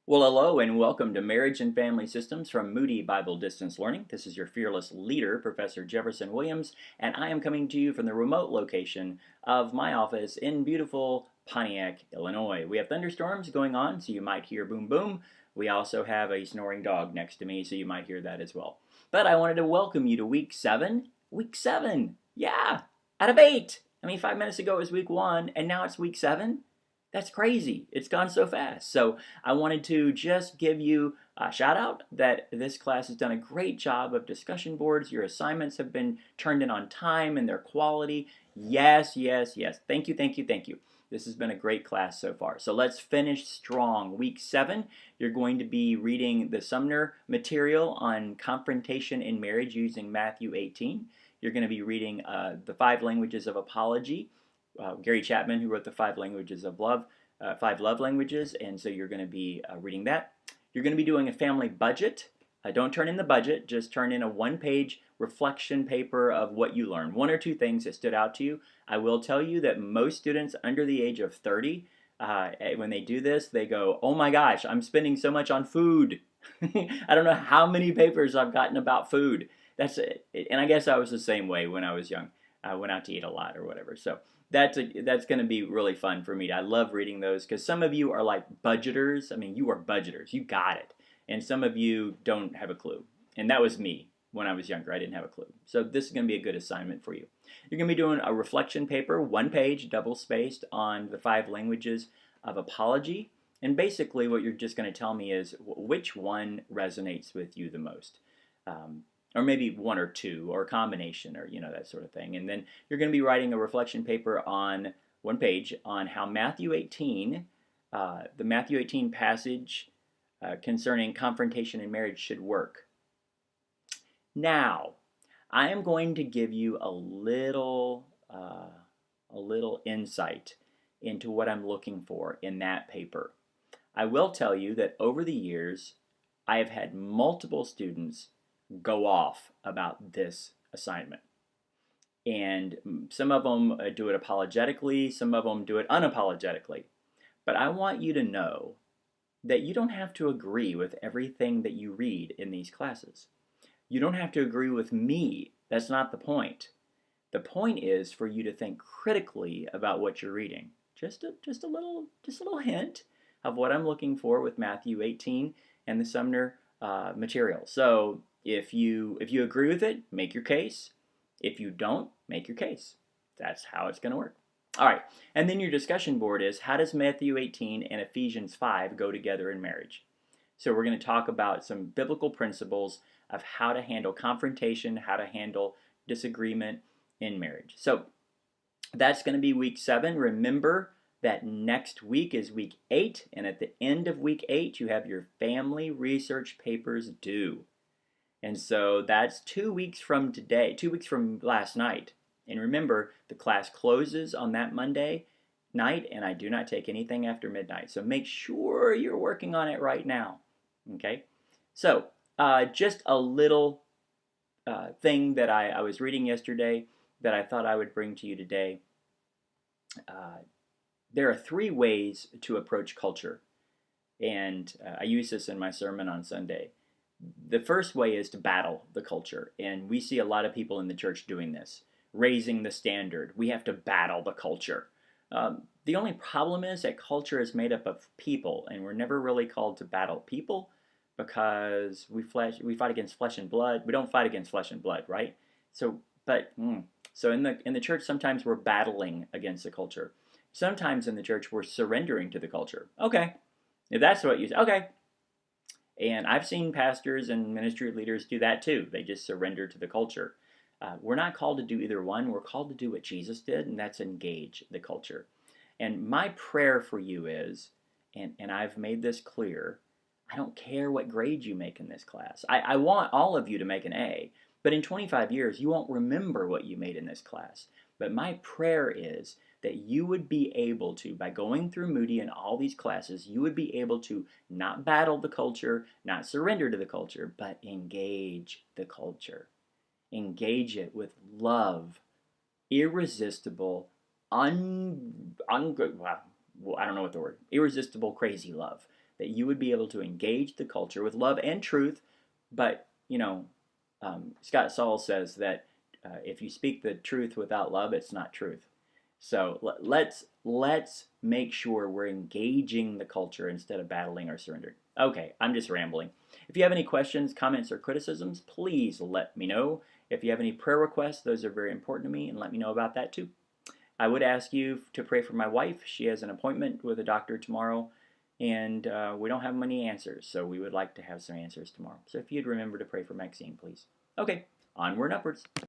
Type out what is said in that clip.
Well, hello and welcome to Marriage and Family Systems from Moody Bible Distance Learning. This is your fearless leader, Professor Jefferson Williams, and I am coming to you from the remote location of my office in beautiful Pontiac, Illinois. We have thunderstorms going on, so you might hear boom boom. We also have a snoring dog next to me, so you might hear that as well. But I wanted to welcome you to week 7. Week 7! Yeah! Out of 8! 5 minutes ago it was week 1, and now it's week 7? That's crazy. It's gone so fast. So I wanted to just give you a shout out that this class has done a great job of discussion boards. Your assignments have been turned in on time and their quality. Yes, yes, yes. Thank you, thank you, thank you. This has been a great class so far. So let's finish strong. Week 7, you're going to be reading the Sumner material on confrontation in marriage using Matthew 18. You're going to be reading the 5 languages of apology. Gary Chapman, who wrote the 5 languages of love, 5 love languages, and so you're going to be reading that. You're going to be doing a family budget. Don't turn in the budget, just turn in a 1-page reflection paper of what you learned. 1 or 2 things that stood out to you. I will tell you that most students under the age of 30, when they do this, they go, oh my gosh, I'm spending so much on food. I don't know how many papers I've gotten about food. That's it. And I guess I was the same way when I was young. I went out to eat a lot or whatever. So that's going to be really fun for me. I love reading those because some of you are like budgeters. You are budgeters. You got it. And some of you don't have a clue. And that was me when I was younger. I didn't have a clue. So this is going to be a good assignment for you. You're going to be doing a reflection paper, 1 page, double spaced, on the 5 languages of apology. And basically what you're just going to tell me is which one resonates with you the most. Or maybe 1 or 2, or a combination, or that sort of thing. And then you're going to be writing a reflection paper on 1 page on how Matthew 18, the Matthew 18 passage concerning confrontation in marriage should work. Now, I am going to give you a little insight into what I'm looking for in that paper. I will tell you that over the years, I have had multiple students go off about this assignment. And some of them do it apologetically, some of them do it unapologetically. But I want you to know that you don't have to agree with everything that you read in these classes. You don't have to agree with me. That's not the point. The point is for you to think critically about what you're reading. Just a little hint of what I'm looking for with Matthew 18 and the Sumner material. So if you agree with it, make your case. If you don't, make your case. That's how it's going to work. All right, and then your discussion board is, how does Matthew 18 and Ephesians 5 go together in marriage? So we're going to talk about some biblical principles of how to handle confrontation, how to handle disagreement in marriage. So that's going to be week 7. Remember that next week is week 8, and at the end of week 8, you have your family research papers due. And so that's 2 weeks from today, 2 weeks from last night. And remember, the class closes on that Monday night, and I do not take anything after midnight. So make sure you're working on it right now. Okay? So, just a little thing that I was reading yesterday that I thought I would bring to you today. There are 3 ways to approach culture. And I use this in my sermon on Sunday. The first way is to battle the culture, and we see a lot of people in the church doing this, raising the standard. We have to battle the culture. The only problem is that culture is made up of people, and we're never really called to battle people because we fight against flesh and blood. We don't fight against flesh and blood, right? So in the church, sometimes we're battling against the culture. Sometimes in the church, we're surrendering to the culture. Okay, if that's what you say, okay. And I've seen pastors and ministry leaders do that too. They just surrender to the culture. We're not called to do either one. We're called to do what Jesus did, and that's engage the culture. And my prayer for you is, and I've made this clear, I don't care what grade you make in this class. I want all of you to make an A, but in 25 years, you won't remember what you made in this class. But my prayer is that you would be able to, by going through Moody and all these classes, you would be able to not battle the culture, not surrender to the culture, but engage the culture. Engage it with love, irresistible, I don't know what the word, irresistible, crazy love. that you would be able to engage the culture with love and truth, but, Scott Saul says that if you speak the truth without love, it's not truth. So let's make sure we're engaging the culture instead of battling or surrendering. Okay, I'm just rambling. If you have any questions, comments, or criticisms, please let me know. If you have any prayer requests, those are very important to me, and let me know about that too. I would ask you to pray for my wife. She has an appointment with a doctor tomorrow, and we don't have many answers, so we would like to have some answers tomorrow. So if you'd remember to pray for Maxine, please. Okay, onward and upwards.